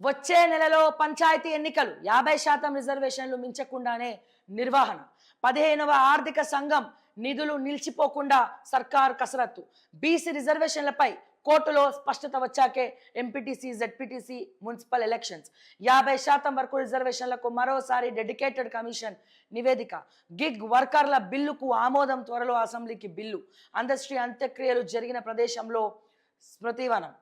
వచ్చే నెలలో పంచాయతీ ఎన్నికలు 50% రిజర్వేషన్లు మించకుండానే నిర్వహణ. 15వ ఆర్థిక సంఘం నిధులు నిలిచిపోకుండా సర్కార్ కసరత్తు. బీసీ రిజర్వేషన్లపై కోర్టులో స్పష్టత వచ్చాకే ఎంపీటీసీ జెడ్పీటీసీ మున్సిపల్ ఎలక్షన్స్. 50% వరకు రిజర్వేషన్లకు మరోసారి డెడికేటెడ్ కమిషన్ నివేదిక. గిగ్ వర్కర్ల బిల్లుకు ఆమోదం, త్వరలో అసెంబ్లీకి బిల్లు. అందశ్రీ అంత్యక్రియలు జరిగిన ప్రదేశంలో స్మృతివనం.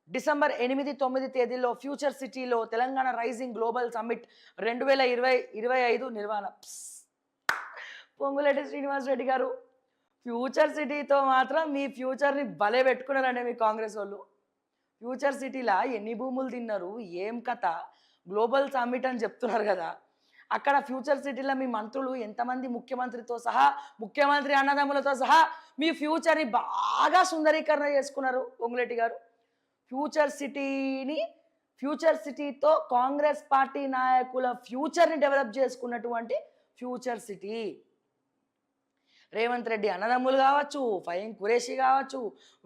డిసెంబర్ 8, 9 తేదీల్లో ఫ్యూచర్ సిటీలో తెలంగాణ రైజింగ్ గ్లోబల్ సమ్మిట్ 2025 నిర్వహణ. పొంగులేటి శ్రీనివాస్ రెడ్డి గారు ఫ్యూచర్ సిటీతో మాత్రం మీ ఫ్యూచర్ని భలే పెట్టుకున్నారండి మీ కాంగ్రెస్ వాళ్ళు. ఫ్యూచర్ సిటీలా ఎన్ని భూములు తిన్నారు, ఏం కథ, గ్లోబల్ సమ్మిట్ అని చెప్తున్నారు కదా. అక్కడ ఫ్యూచర్ సిటీలో మీ మంత్రులు ఎంతమంది, ముఖ్యమంత్రితో సహా, ముఖ్యమంత్రి అన్నదమ్ములతో సహా మీ ఫ్యూచర్ని బాగా సుందరీకరణ చేసుకున్నారు పొంగులేటి గారు. ఫ్యూచర్ సిటీతో కాంగ్రెస్ పార్టీ నాయకుల ఫ్యూచర్ని డెవలప్ చేసుకున్నటువంటి ఫ్యూచర్ సిటీ. రేవంత్ రెడ్డి అన్నదమ్ములు కావచ్చు, ఫహీం ఖురేషి కావచ్చు,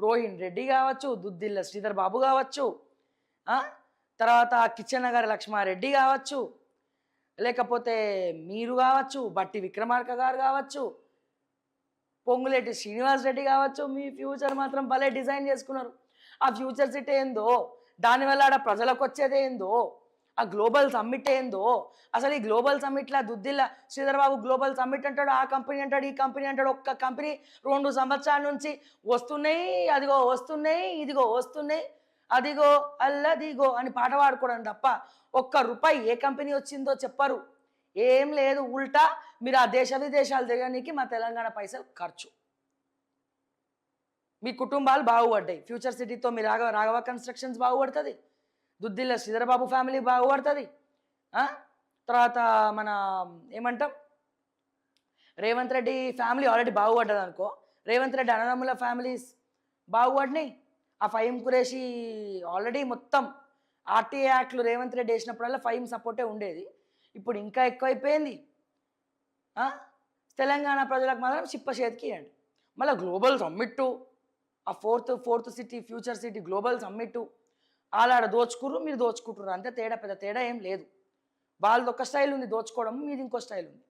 రోహిన్ రెడ్డి కావచ్చు, దుద్దిల్ల శ్రీధర్ బాబు కావచ్చు, తర్వాత కిచెన్ నగర్ లక్ష్మారెడ్డి కావచ్చు, లేకపోతే మీరు కావచ్చు, బట్టి విక్రమార్క గారు కావచ్చు, పొంగులేటి శ్రీనివాస్ రెడ్డి కావచ్చు. మీ ఫ్యూచర్ మాత్రం భలే డిజైన్ చేసుకున్నారు. ఆ ఫ్యూచర్ సిటీ ఏందో, దానివల్ల ఆడ ప్రజలకు వచ్చేది ఏందో, ఆ గ్లోబల్ సమ్మిట్ ఏందో. అసలు ఈ global సమ్మిట్లో Duddilla Sridhar Babu global summit అంటాడు, ఆ కంపెనీ అంటాడు, ఈ కంపెనీ అంటాడు. ఒక్క కంపెనీ 2 సంవత్సరాల నుంచి వస్తున్నాయి, అదిగో వస్తున్నాయి, ఇదిగో వస్తున్నాయి, అదిగో అల్లదిగో అని పాట పాడుకోవడం తప్ప ఒక్క రూపాయి ఏ కంపెనీ వచ్చిందో చెప్పరు. ఏం లేదు, ఉల్టా మీరు ఆ దేశ విదేశాలు తిరగడానికి మా తెలంగాణ పైసలు ఖర్చు. మీ కుటుంబాలు బాగుపడ్డాయి ఫ్యూచర్ సిటీతో. మీ రాఘవ కన్స్ట్రక్షన్స్ బాగుపడుతుంది, దుద్దిల్ల శ్రీధరబాబు ఫ్యామిలీ బాగుపడుతుంది. తర్వాత మన ఏమంటాం, రేవంత్ రెడ్డి ఫ్యామిలీ ఆల్రెడీ బాగుపడ్డది అనుకో. రేవంత్ రెడ్డి అన్నదమ్ముల ఫ్యామిలీస్ బాగుపడినాయి. ఆ ఫహీం ఖురేషి ఆల్రెడీ మొత్తం ఆర్టీఏ యాక్ట్లు రేవంత్ రెడ్డి వేసినప్పుడల్లా ఫహీం సపోర్టే ఉండేది. ఇప్పుడు ఇంకా ఎక్కువైపోయింది. తెలంగాణ ప్రజలకు మాత్రం చిప్ప చేతికి ఇవ్వండి. మళ్ళీ గ్లోబల్ సమ్మిట్టు, ఆ fourth city future city global summit, ఆడ దోచుకుర్రు, మీరు దోచుకుంటుర్రు. అంతే తేడా, పెద్ద తేడా ఏం లేదు. వాళ్ళది ఒక స్టైల్ ఉంది దోచుకోవడం, మీది ఇంకో స్టైల్ ఉంది.